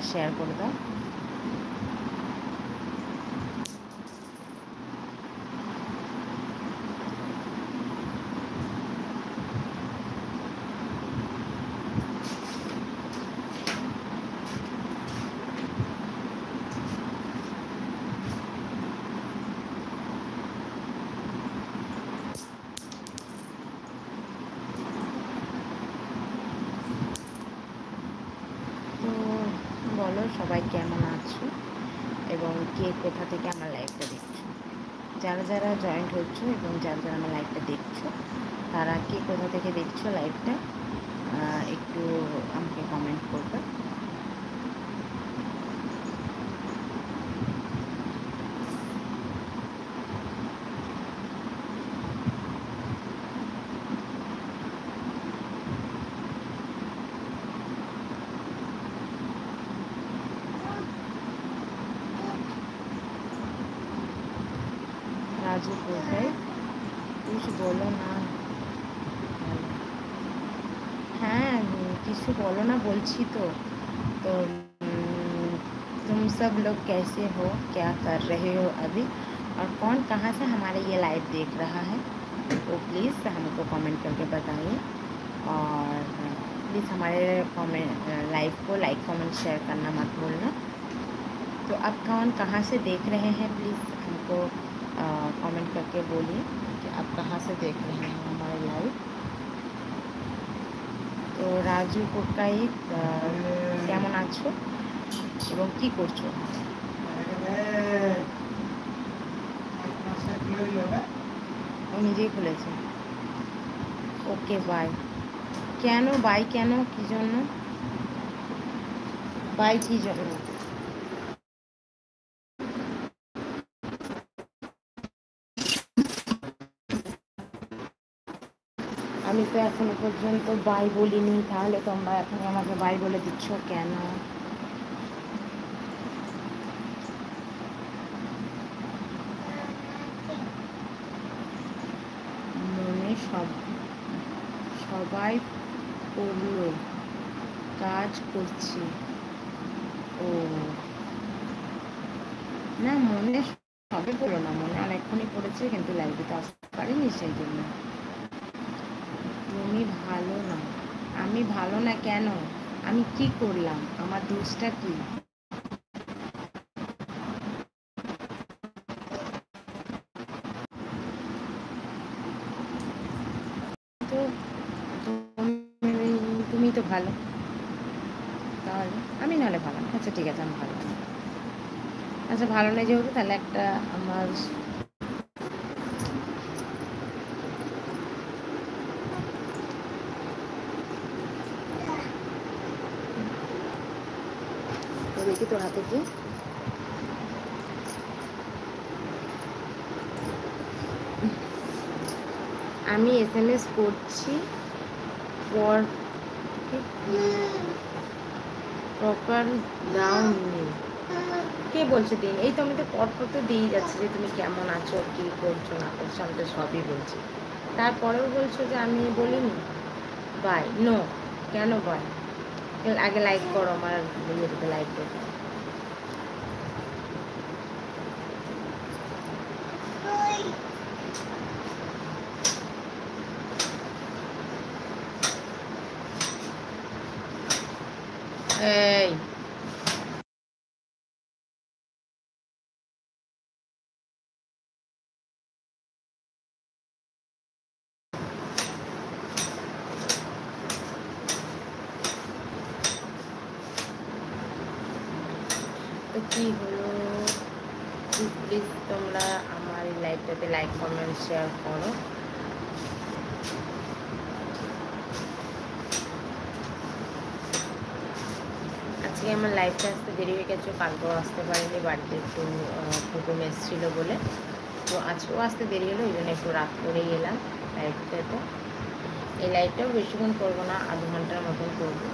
আর share করে দাও। বলো সবাই কেমন আছো এবং কে কোথা থেকে আমার লাইভটা দেখছো, যারা যারা জয়েন্ট হচ্ছো এবং যারা যারা আমার লাইভটা দেখছো তারা কে কোথা থেকে দেখছো লাইভটা একটু আমাকে কমেন্ট করবে। राजू कोথায় कुछ बोलो ना। हाँ কিছু बोलो ना बोलছি तो तुम सब लोग कैसे हो, क्या कर रहे हो अभी, और कौन कहाँ से हमारे ये लाइव देख रहा है तो प्लीज़ हमको कमेंट करके बताइए। और प्लीज़ हमारे कमेंट लाइव को लाइक कमेंट शेयर करना मत भूलना। तो आप कौन कहाँ से देख रहे हैं प्लीज़ हमको कमेंट करके बोलिए कि आप कहाँ से देख रहे हैं हमारे लाइव। तो राजू कोकाई কেমন আছো এবং কি করছো? ও নিজেই খুলেছে। Okay bye. কেন বাই, কেন কি জন্য বাই, কি জন্য? আমি তো এখনো পর্যন্ত বাই বলিনি, তাহলে তোমরা এখন আমাকে বাই বলে দিচ্ছ কেন? মনে সবাই পড়লো, কাজ করছি। ও না, মনে সবে পড়লো না, মনে অনেকক্ষণই পড়েছে কিন্তু লাইভে তো আসতে পারিনি সেই জন্য। তুমি ভালো না? আমি ভালো না কেন? আমি কি করলাম? আমার দোষটা কি? তো তুমি তো ভালো, তাহলে আমি নাহলে ভালো না। আচ্ছা ঠিক আছে, আমি ভালো না। আচ্ছা ভালো নেই যেহেতু, তাহলে একটা আমার দেখি তোর হাতে কি। আমি SMS করছি প্রপার দাও নেই। কে বলছে দিন? এই তো আমি তো পরপর তো দিয়ে যাচ্ছি যে তুমি কেমন আছো, কি করছো না করছো, আমি তো সবই বলছি। তারপরেও বলছো যে আমি বলিনি বাই। নো, কেন বাই? আগে লাইক করো আমার ভিডিওতে, লাইক করো। এই তো কি হলো, প্লিজ তোমরা আমার এই লাইভটাতে লাইক কমেন্ট শেয়ার করো। আজকে আমার লাইভটা আসতে দেরি হয়ে গেছে, কালকেও আসতে পারিনি, বাড়িতে একটু কুটুম এসেছিলো বলে। তো আজকেও আসতে দেরি হলো, ওই জন্য একটু রাত করেই এলাম লাইভটাতে। এই লাইভটাও বেশিক্ষণ করবো না, আধ ঘন্টার মতন করবো।